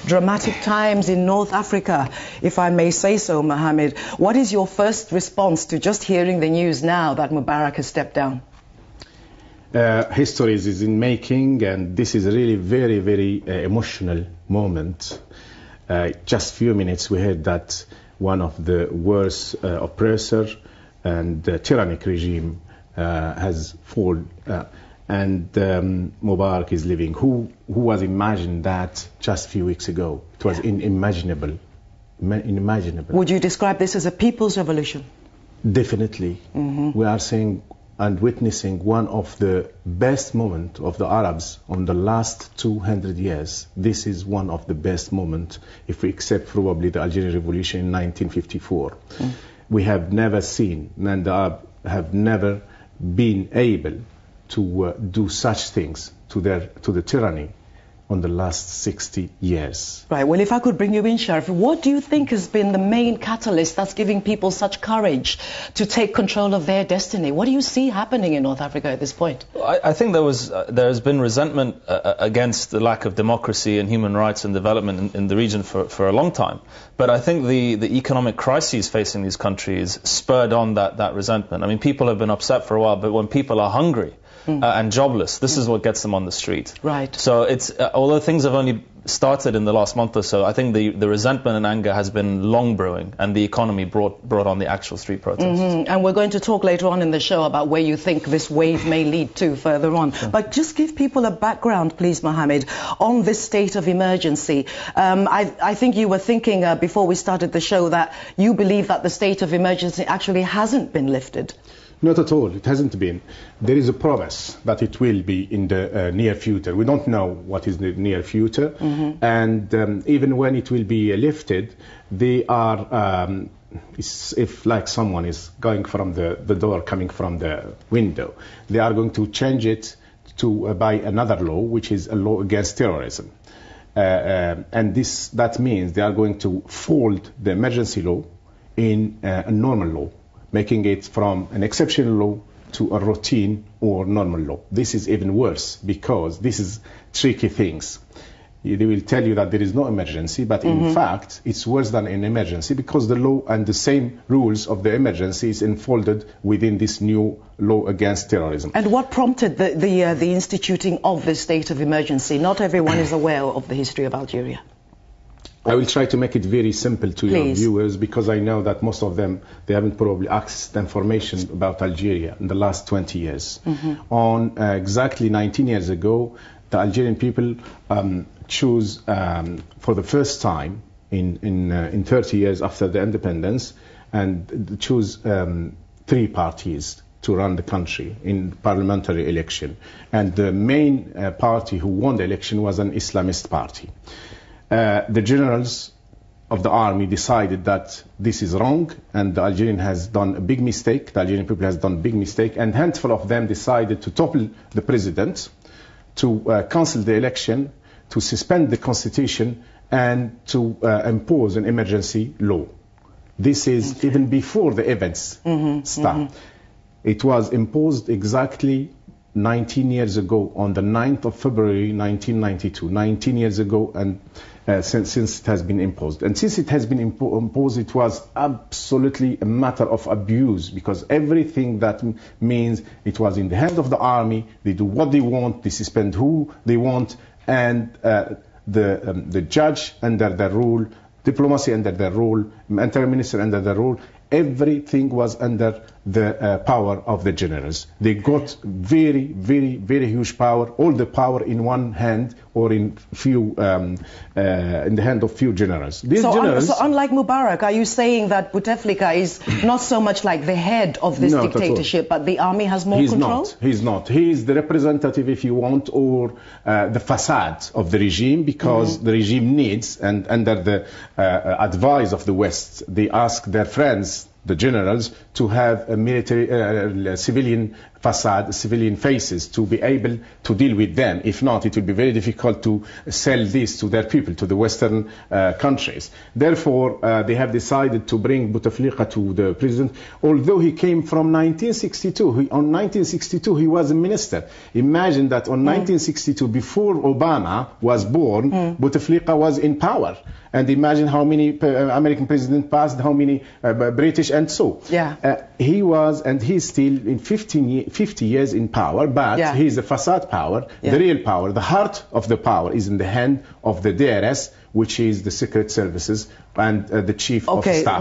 Dramatic times in North Africa, if I may say so, Mohamed. What is your first response to just hearing the news now that Mubarak has stepped down? History is in making, and this is a really very emotional moment. Just a few minutes we heard that one of the worst oppressor and tyrannic regime has fallen. And Mubarak is living. Who was imagined that just a few weeks ago? It was unimaginable. Unimaginable. Would you describe this as a people's revolution? Definitely. We are seeing and witnessing one of the best moments of the Arabs on the last 200 years. This is one of the best moments, if we accept probably the Algerian Revolution in 1954. We have never seen, and the Arabs have never been able to do such things to the tyranny on the last 60 years. Right. Well, if I could bring you in, Sheriff, what do you think has been the main catalyst that's giving people such courage to take control of their destiny? What do you see happening in North Africa at this point? I think there has been resentment against the lack of democracy and human rights and development in the region for a long time. But I think the economic crises facing these countries spurred on that resentment. I mean, people have been upset for a while, but when people are hungry and jobless, this is what gets them on the street. Right. So it's although things have only started in the last month or so, I think the resentment and anger has been long brewing, and the economy brought on the actual street protests. And we're going to talk later on in the show about where you think this wave may lead to further on. Sure. But just give people a background, please, Mohamed, on this state of emergency. I think you were thinking before we started the show that you believe that the state of emergency actually hasn't been lifted. Not at all. It hasn't been. There is a promise that it will be in the near future. We don't know what is the near future. And even when it will be lifted, they are, if like someone is going from the door, coming from the window, they are going to change it to by another law, which is a law against terrorism. And that means they are going to fold the emergency law in a normal law, making it from an exceptional law to a routine or normal law. This is even worse because this is tricky things. They will tell you that there is no emergency, but in fact it's worse than an emergency because the law and the same rules of the emergency is enfolded within this new law against terrorism. And what prompted the instituting of this state of emergency? Not everyone is aware of the history of Algeria. I will try to make it very simple to your viewers because I know that most of them, they haven't probably accessed information about Algeria in the last 20 years. On exactly 19 years ago, the Algerian people chose for the first time in 30 years after the independence and chose 3 parties to run the country in parliamentary election. And the main party who won the election was an Islamist party. The generals of the army decided that this is wrong and the Algerian has done a big mistake, the Algerian people has done a big mistake, and a handful of them decided to topple the president, to cancel the election, to suspend the constitution, and to impose an emergency law. This is even before the events start. It was imposed exactly 19 years ago on the 9th of February 1992, 19 years ago, and since it has been imposed. And since it has been imposed, it was absolutely a matter of abuse because everything that means it was in the hands of the army, they do what they want, they suspend who they want, and the judge under their rule, diplomacy under their rule, interior minister under their rule, everything was under the power of the generals. They got very huge power, all the power in one hand or in the hand of few generals. These generals, so unlike Mubarak, are you saying that Bouteflika is not so much like the head of this dictatorship, but the army has more control? He's not. He is the representative, if you want, or the façade of the regime, because the regime needs, and under the advice of the West, they ask their friends, the generals, to have a military, civilian façade, civilian faces, to be able to deal with them. If not, it will be very difficult to sell this to their people, to the Western countries. Therefore, they have decided to bring Bouteflika to the president, although he came from 1962. On 1962, he was a minister. Imagine that on 1962, before Obama was born, Bouteflika was in power. And imagine how many American presidents passed, how many British, and so. Yeah. He was, and he's still in 50 years in power, but he's a facade power. The real power, the heart of the power is in the hand of the DRS, which is the secret services and the chief of staff.